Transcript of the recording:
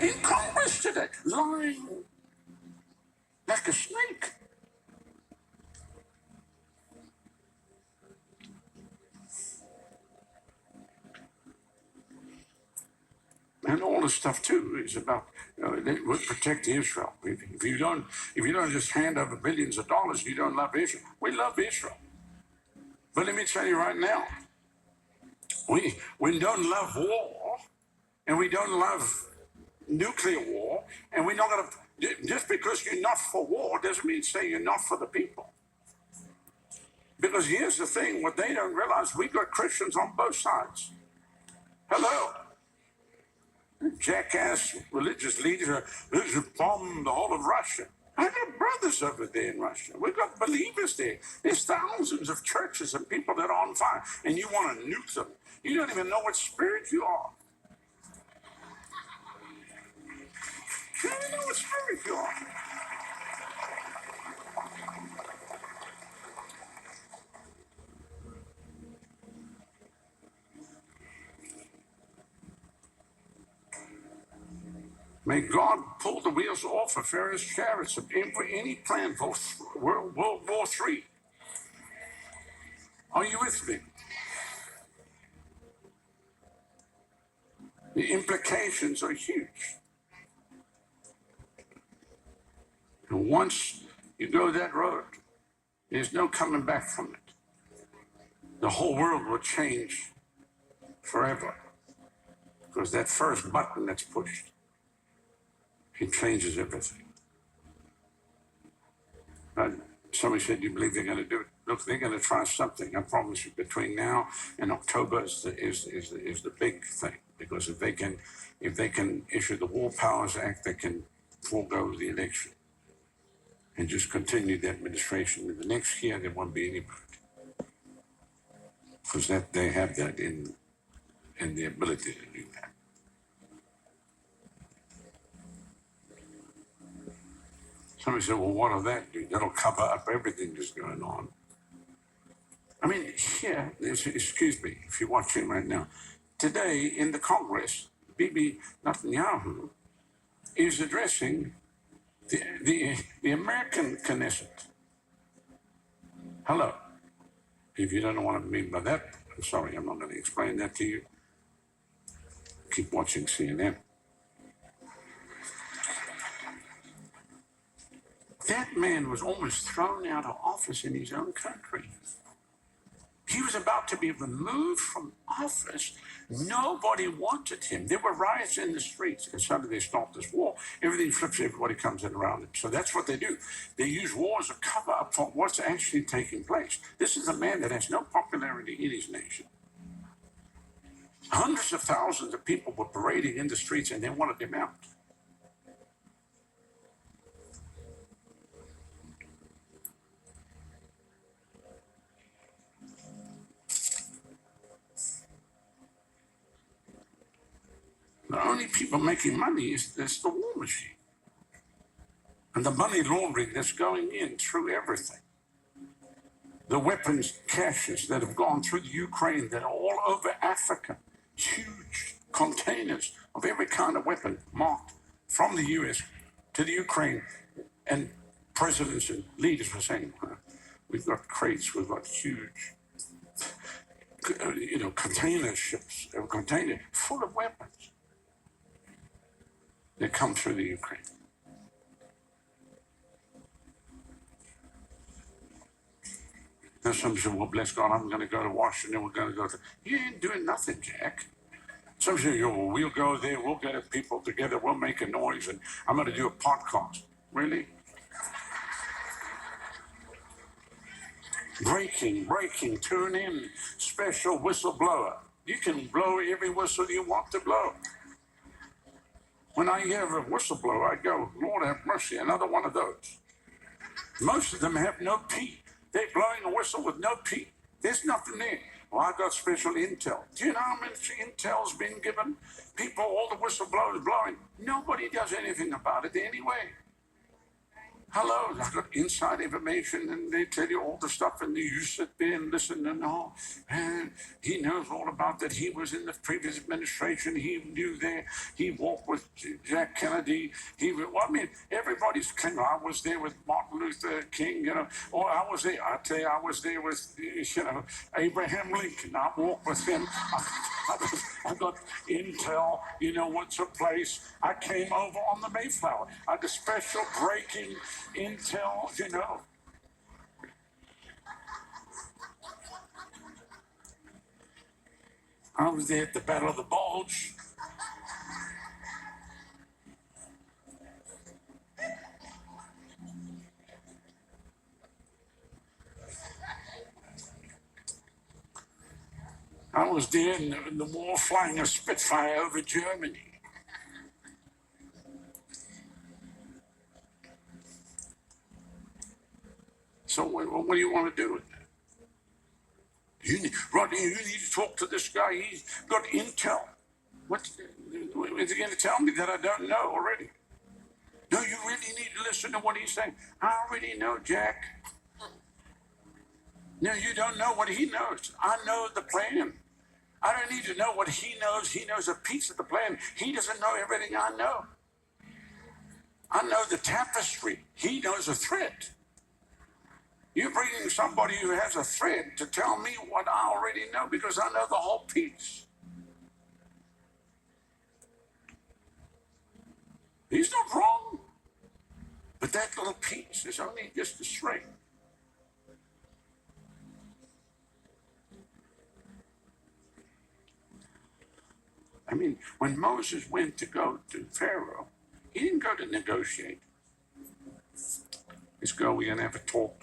in Congress today, lying like a snake. And all this stuff too is about they would protect Israel. If you don't just hand over billions of dollars, you don't love Israel. We love Israel, but let me tell you right now, we don't love war, and we don't love nuclear war, and we're not going to. Just because you're not for war doesn't mean say you're not for the people. Because here's the thing: what they don't realize, we got Christians on both sides. Hello. Jackass religious leaders who bomb the whole of Russia. I got brothers over there in Russia. We've got believers there. There's thousands of churches and people that are on fire, and you want to nuke them. You don't even know what spirit you are. You don't even know what spirit you are. May God pull the wheels off of Pharaoh's chariots of any plan for World War III. Are you with me? The implications are huge. And once you go that road, there's no coming back from it. The whole world will change forever. Because that first button that's pushed, it changes everything. Somebody said, "You believe they're going to do it?" Look, they're going to try something. I promise you. Between now and October is the big thing, because if they can issue the War Powers Act, they can forego the election and just continue the administration. In the next year, there won't be anybody, because that they have that in the ability to do that. Somebody said, "Well, what'll that do? That'll cover up everything that's going on." I mean, here, excuse me, if you're watching right now, today in the Congress, Bibi Netanyahu is addressing the American Knesset. Hello. If you don't know what I mean by that, I'm sorry, I'm not going to explain that to you. Keep watching CNN. That man was almost thrown out of office in his own country. He was about to be removed from office. Nobody wanted him. There were riots in the streets, and suddenly they start this war. Everything flips, everybody comes in around him. So that's what they do. They use war as a cover up for what's actually taking place. This is a man that has no popularity in his nation. Hundreds of thousands of people were parading in the streets, and they wanted him out. The only people making money is the war machine. And the money laundering that's going in through everything. The weapons caches that have gone through the Ukraine that are all over Africa. Huge containers of every kind of weapon marked from the US to the Ukraine. And presidents and leaders were saying, we've got crates, we've got huge, container ships, container full of weapons. They come through the Ukraine. Now some say, well, bless God, I'm going to go to Washington, we're going to go to... You ain't doing nothing, Jack. Some say, well, we'll go there, we'll get people together, we'll make a noise, and I'm going to do a podcast. Really? Breaking, tune in, special whistleblower. You can blow every whistle you want to blow. When I hear of a whistleblower, I go, Lord have mercy, another one of those. Most of them have no P. They're blowing a whistle with no P. There's nothing there. Well, I got special intel. Do you know how much intel's been given? People, all the whistleblowers blowing. Nobody does anything about it anyway. Hello, I got inside information, and they tell you all the stuff, and you sit there and listen and all. And he knows all about that. He was in the previous administration. He knew there. He walked with Jack Kennedy. Well, I mean, everybody's king. I was there with Martin Luther King, or I was there. I tell you, I was there with, Abraham Lincoln. I walked with him. I got intel, what took place. I came over on the Mayflower. I got special breaking intel. I was there at the Battle of the Bulge. I was there in the war flying a Spitfire over Germany. So what do you want to do with that? Rodney, you need to talk to this guy. He's got intel. What is he going to tell me that I don't know already? No, you really need to listen to what he's saying. I already know, Jack. No, you don't know what he knows. I know the plan. I don't need to know what he knows. He knows a piece of the plan. He doesn't know everything I know. I know the tapestry. He knows a thread. You're bringing somebody who has a thread to tell me what I already know because I know the whole piece. He's not wrong. But that little piece is only just a string. I mean, when Moses went to go to Pharaoh, he didn't go to negotiate. Let's go, we're going to have a talk.